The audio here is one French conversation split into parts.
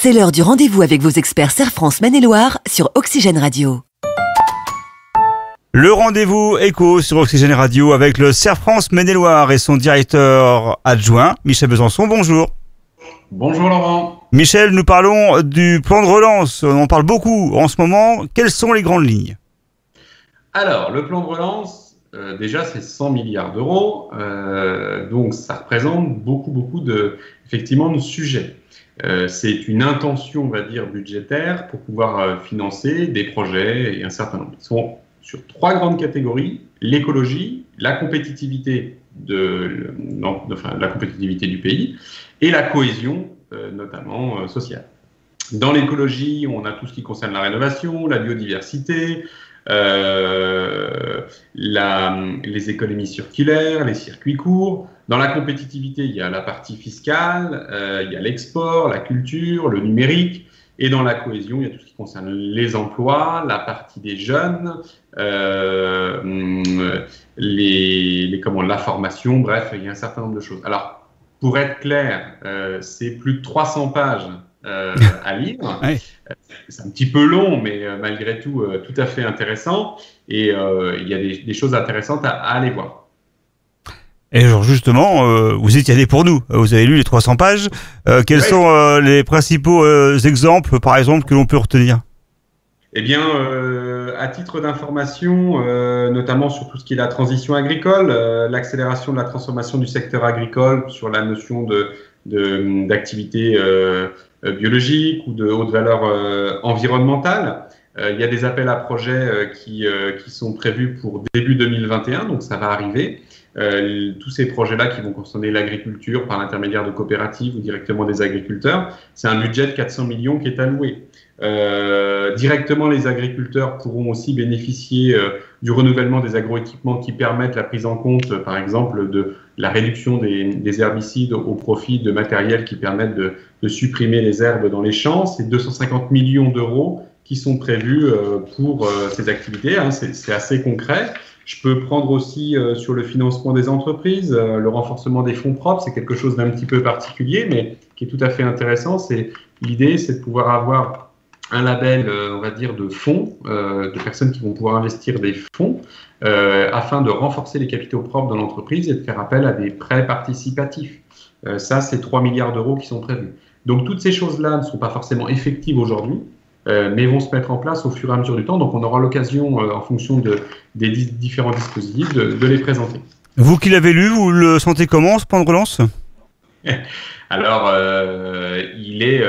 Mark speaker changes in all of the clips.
Speaker 1: C'est l'heure du rendez-vous avec vos experts Serre France Maine-et-Loire sur Oxygène Radio.
Speaker 2: Le rendez-vous éco sur Oxygène Radio avec le Serre France Maine-et-Loire et son directeur adjoint, Michel Besançon. Bonjour.
Speaker 3: Bonjour Laurent.
Speaker 2: Michel, nous parlons du plan de relance. On en parle beaucoup en ce moment. Quelles sont les grandes lignes?
Speaker 3: Alors, le plan de relance, déjà c'est 100 milliards d'euros. Donc ça représente beaucoup effectivement, de sujets. C'est une intention, on va dire, budgétaire pour pouvoir financer des projets et un certain nombre. Ils sont sur 3 grandes catégories: l'écologie, la compétitivité la compétitivité du pays et la cohésion, notamment sociale. Dans l'écologie, on a tout ce qui concerne la rénovation, la biodiversité, les économies circulaires, les circuits courts. Dans la compétitivité, il y a la partie fiscale, il y a l'export, la culture, le numérique. Et dans la cohésion, il y a tout ce qui concerne les emplois, la partie des jeunes, la formation, bref, il y a un certain nombre de choses. Alors, pour être clair, c'est plus de 300 pages à lire. Ouais. C'est un petit peu long, mais malgré tout, tout à fait intéressant. Et il y a des choses intéressantes à aller voir.
Speaker 2: Et genre justement, vous étiez allé pour nous. Vous avez lu les 300 pages. Quels sont les principaux exemples, par exemple, que l'on peut retenir?
Speaker 3: Eh bien, à titre d'information, notamment sur tout ce qui est la transition agricole, l'accélération de la transformation du secteur agricole sur la notion d'activité biologique ou de haute valeur environnementale. Il y a des appels à projets qui sont prévus pour début 2021, donc ça va arriver. Tous ces projets-là qui vont concerner l'agriculture par l'intermédiaire de coopératives ou directement des agriculteurs, c'est un budget de 400 millions qui est alloué. Directement, les agriculteurs pourront aussi bénéficier du renouvellement des agroéquipements qui permettent la prise en compte, par exemple, de la réduction des herbicides au profit de matériels qui permettent de supprimer les herbes dans les champs. C'est 250 millions d'euros qui sont prévus pour ces activités. Hein. C'est assez concret. Je peux prendre aussi sur le financement des entreprises, le renforcement des fonds propres. C'est quelque chose d'un petit peu particulier, mais qui est tout à fait intéressant. L'idée, c'est de pouvoir avoir un label, on va dire, de fonds, de personnes qui vont pouvoir investir des fonds afin de renforcer les capitaux propres dans l'entreprise et de faire appel à des prêts participatifs. Ça, c'est 3 milliards d'euros qui sont prévus. Donc, toutes ces choses-là ne sont pas forcément effectives aujourd'hui, mais vont se mettre en place au fur et à mesure du temps. Donc, on aura l'occasion, en fonction des différents dispositifs, de les présenter.
Speaker 2: Vous qui l'avez lu, vous le sentez comment, ce plan de relance?
Speaker 3: Alors, il est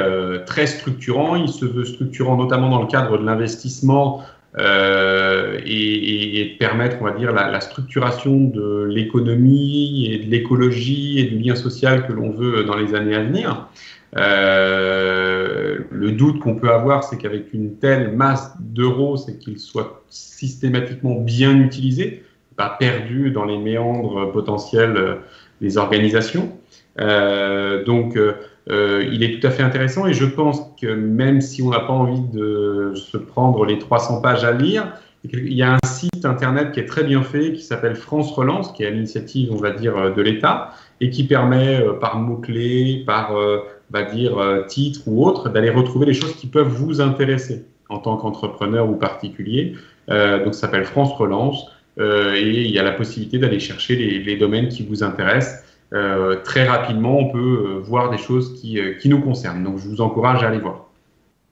Speaker 3: très structurant. Il se veut structurant notamment dans le cadre de l'investissement et de permettre, on va dire, la structuration de l'économie et de l'écologie et du lien social que l'on veut dans les années à venir. Le doute qu'on peut avoir, c'est qu'avec une telle masse d'euros, c'est qu'ils soient systématiquement bien utilisés, pas perdus dans les méandres potentiels des organisations. Donc, il est tout à fait intéressant et je pense que même si on n'a pas envie de se prendre les 300 pages à lire, il y a un site internet qui est très bien fait, qui s'appelle France Relance, qui est à l'initiative, on va dire, de l'État et qui permet, par mots-clés, par titre ou autre, d'aller retrouver les choses qui peuvent vous intéresser en tant qu'entrepreneur ou particulier. Donc, ça s'appelle France Relance et il y a la possibilité d'aller chercher les domaines qui vous intéressent. Très rapidement, on peut voir des choses qui nous concernent. Donc, je vous encourage à aller voir.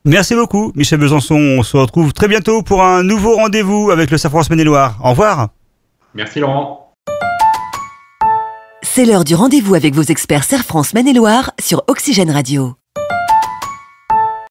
Speaker 2: Merci beaucoup, Michel Besançon. On se retrouve très bientôt pour un nouveau rendez-vous avec le Serre France Maine-et-Loire. Au revoir.
Speaker 3: Merci, Laurent.
Speaker 1: C'est l'heure du rendez-vous avec vos experts Serre France Maine-et-Loire sur Oxygène Radio.